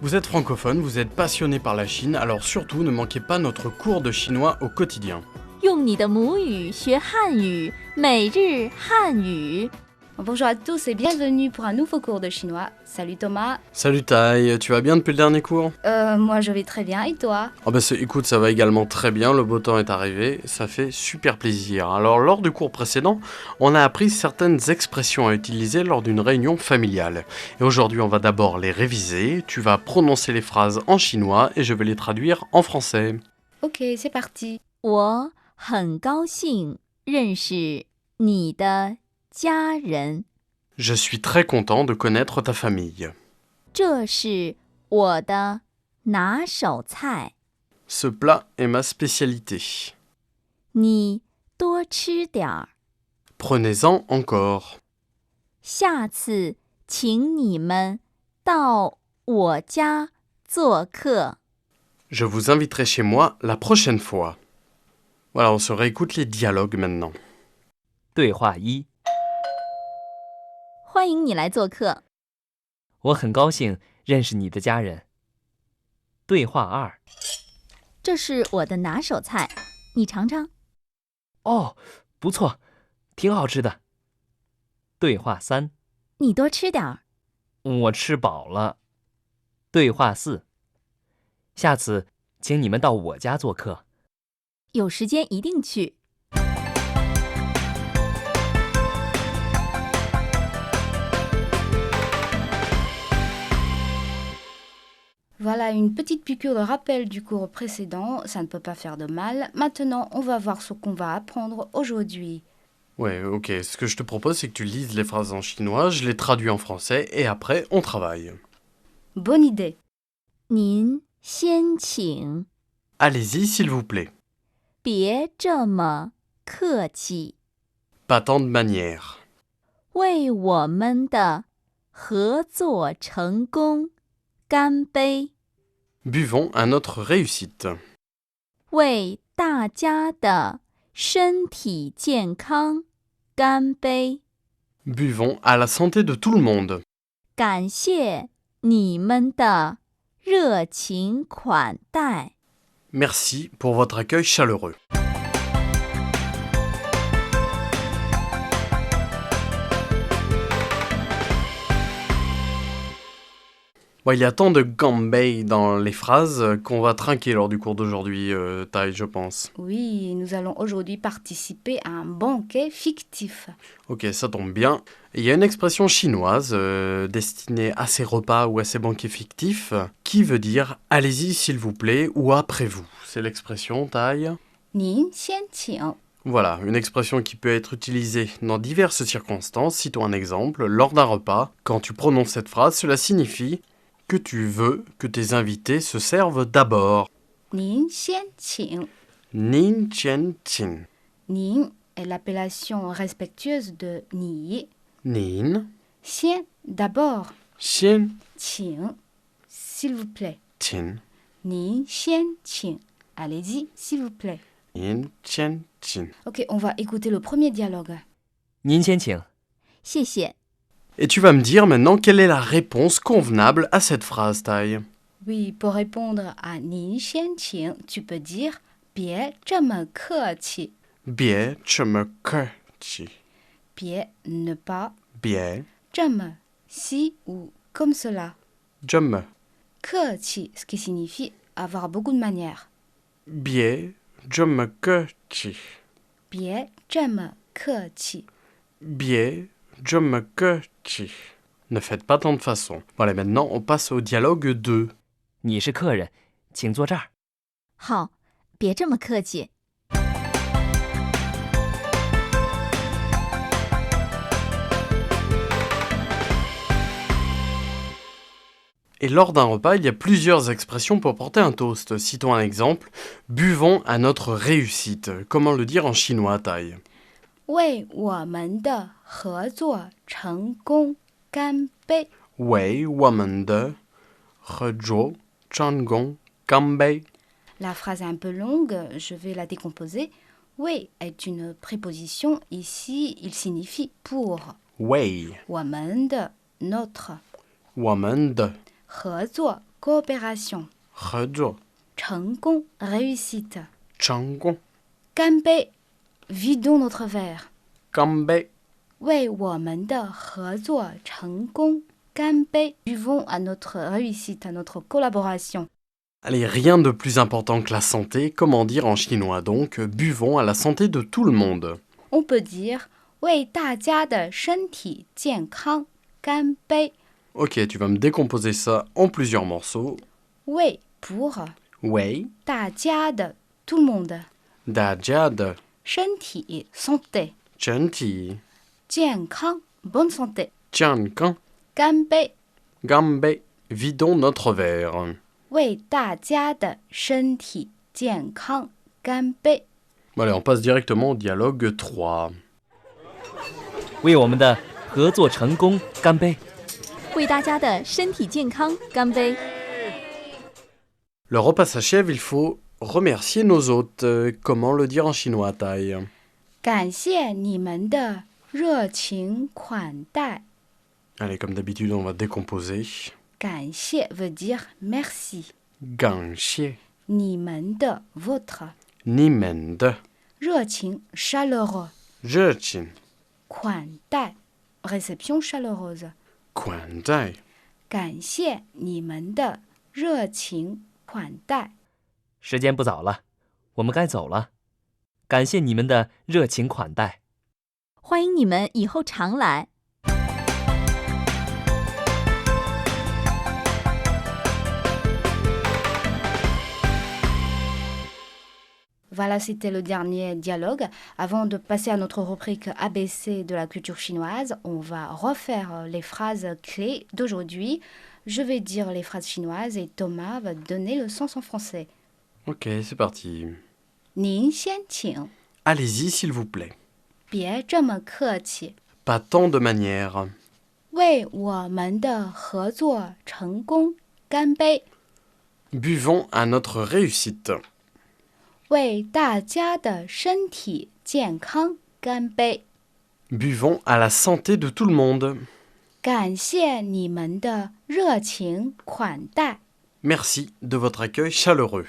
Vous êtes francophone, vous êtes passionné par la Chine, alors surtout ne manquez pas notre cours de chinois au quotidien. 用你的母语学汉语，每日汉语。 Bonjour à tous et bienvenue pour un nouveau cours de chinois. Salut Thomas. Salut Tai, tu vas bien depuis le dernier cours? Moi je vais très bien et toi? Écoute, ça va également très bien, le beau temps est arrivé, ça fait super plaisir. Alors lors du cours précédent, on a appris certaines expressions à utiliser lors d'une réunion familiale. Et aujourd'hui on va d'abord les réviser, tu vas prononcer les phrases en chinois et je vais les traduire en français. Ok, c'est parti. 我很高兴认识你的家人， Je suis très content de connaître ta famille. 这是我的拿手菜， Ce plat est ma spécialité. 你多吃点儿。 Prenez-en encore. 下次请你们到我家做客。 Je vous inviterai chez moi la prochaine fois. Voilà, on se réécoute les dialogues maintenant. 对话一：欢迎你来做客。我很高兴认识你的家人。对话二：这是我的拿手菜，你尝尝。哦，不错，挺好吃的。对话三：你多吃点儿。我吃饱了。对话四：下次请你们到我家做客。有时间一定去。 Voilà une petite piqûre de rappel du cours précédent, ça ne peut pas faire de mal. Maintenant, on va voir ce qu'on va apprendre aujourd'hui. Ouais, ok, ce que je te propose, c'est que tu lises les phrases en chinois, je les traduis en français, et après, on travaille. Bonne idée. 您先请， Allez-y, s'il vous plaît. 别这么客气， Pas tant de manières. 为我们的合作成功干杯， Buvons à notre réussite. 为大家的身体健康干杯， Buvons à la santé de tout le monde. 感谢你们的热情款待。 Merci pour votre accueil chaleureux. Bon, il y a tant de gambei dans les phrases qu'on va trinquer lors du cours d'aujourd'hui, Tai, je pense. Oui, nous allons aujourd'hui participer à un banquet fictif. Ok, ça tombe bien. Il y a une expression chinoise destinée à ces repas ou à ces banquets fictifs qui veut dire « allez-y s'il vous plaît » ou « après vous ». C'est l'expression, Tai. 您先请. Voilà, une expression qui peut être utilisée dans diverses circonstances. Citons un exemple. Lors d'un repas, quand tu prononces cette phrase, cela signifie que tu veux que tes invités se servent d'abord. 您先请. Nin chen chin. 您 est l'appellation respectueuse de 你. Nin, 先 d'abord. xian, 请 s'il vous plaît. chin. 您先请. Allez-y, s'il vous plaît. Nin chen chin. Ok, on va écouter le premier dialogue. 您先请。谢谢。 Et tu vas me dire maintenant quelle est la réponse convenable à cette phrase, Tai. Oui, pour répondre à 您先请, tu peux dire 别这么客气. Bie, cheme ke chi. 别 ne pas, Bie, 这么 si ou comme cela. jeme. 客气, ce qui signifie avoir beaucoup de manières. Bie, jeme ke chi. 别这么客气. Bie, jeme ke chi. Ne faites pas tant de façons. Voilà, maintenant on passe au dialogue 2. 你是客人，请坐这儿。好，别这么客气。 Et lors d'un repas, il y a plusieurs expressions pour porter un toast. Citons un exemple. Buvons à notre réussite. Comment le dire en chinois, Tai? 为我们的合作成功干杯. Wei, wamen de, rejo, changong, kambei. La phrase est un peu longue, je vais la décomposer. Wei est une préposition. Ici, il signifie pour. Wei, 我们的 notre. wamen de. 合作 coopération. 合作，成功 réussite. 成功，干杯 vidons notre verre. 干杯，为我们的合作成功干杯 buvons à notre réussite, à notre collaboration. Allez, rien de plus important que la santé, comment dire en chinois donc, buvons à la santé de tout le monde. On peut dire 为大家的身体健康干杯. Ok, tu vas me décomposer ça en plusieurs morceaux. 为 pour 喂，大家的 tout le monde. 大家的身体 santé. 身体健康 bonne santé. 健康，干杯干杯，vidons notre verre. 为大家的身体健康干杯. Bon, allez, on passe directement au dialogue 3. 为我们的合作成功干杯！为大家的身体健康干杯！ Le repas s'achève, il faut remercier nos hôtes. Comment le dire en chinois, Tai? 感谢你们的热情款待. Allez, comme d'habitude, on va décomposer. 感谢 veut dire merci. 感谢 你们的 votre. 你们的 热情 chaleureux. 热情款待 réception chaleureuse. 款待。感谢你们的热情款待. 时间不早了，我们该走了。感谢你们的热情款待。欢迎你们以后常来。Voilà, c'était le dernier dialogue. Avant de passer à notre rubrique ABC de la culture chinoise, on va refaire les phrases clés d'aujourd'hui. Je vais dire les phrases chinoises et Thomas va donner le sens en français. Ok, c'est parti. 您先请， Allez-y, s'il vous plaît. 别这么客气。 Pas tant de manières. 为我们的合作成功干杯！ Buvons à notre réussite. 为大家的身体健康干杯！ Buvons à la santé de tout le monde. 感谢你们的热情款待。 Merci de votre accueil chaleureux.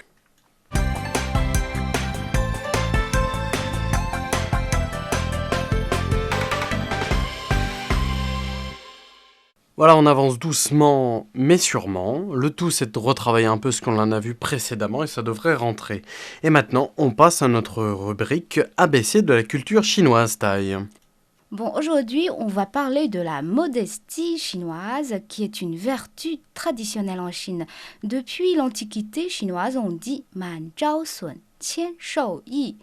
Voilà, on avance doucement mais sûrement. Le tout, c'est de retravailler un peu ce qu'on en a vu précédemment et ça devrait rentrer. Et maintenant, on passe à notre rubrique ABC de la culture chinoise, Tai. Bon, aujourd'hui, on va parler de la modestie chinoise, qui est une vertu traditionnelle en Chine. Depuis l'Antiquité chinoise, on dit Man Zhao Sun, Qian Shou Yi,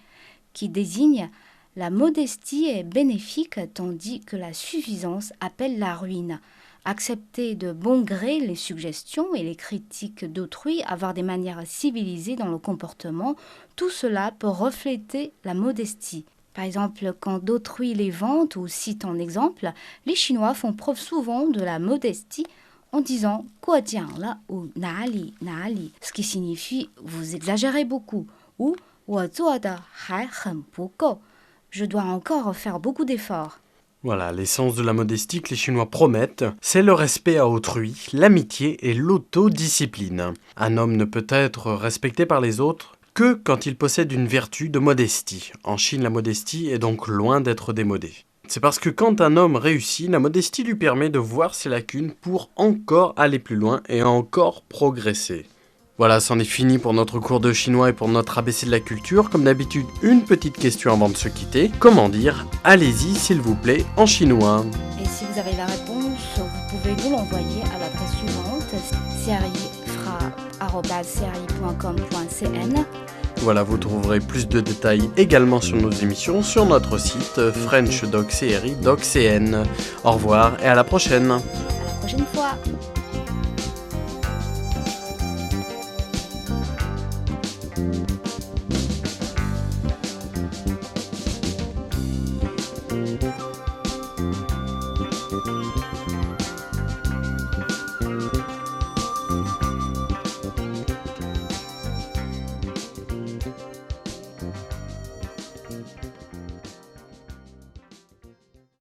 qui désigne la modestie est bénéfique tandis que la suffisance appelle la ruine. Accepter de bon gré les suggestions et les critiques d'autrui, avoir des manières civilisées dans le comportement, tout cela peut refléter la modestie. Par exemple, quand d'autrui les vante ou cite en exemple, les Chinois font preuve souvent de la modestie en disant « guo jiang le » ou « nali, nali », ce qui signifie « vous exagérez beaucoup » ou « wo zuo de hai hen bu gou », je dois encore faire beaucoup d'efforts. Voilà, l'essence de la modestie que les Chinois promettent, c'est le respect à autrui, l'amitié et l'autodiscipline. Un homme ne peut être respecté par les autres que quand il possède une vertu de modestie. En Chine, la modestie est donc loin d'être démodée. C'est parce que quand un homme réussit, la modestie lui permet de voir ses lacunes pour encore aller plus loin et encore progresser. Voilà, c'en est fini pour notre cours de chinois et pour notre ABC de la culture. Comme d'habitude, une petite question avant de se quitter. Comment dire « Allez-y, s'il vous plaît » en chinois? Et si vous avez la réponse, vous pouvez nous l'envoyer à l'adresse suivante serifra@cri.com.cn. Voilà, vous trouverez plus de détails également sur nos émissions sur notre site French Doc CRI Doc CN. Au revoir et à la prochaine. À la prochaine fois.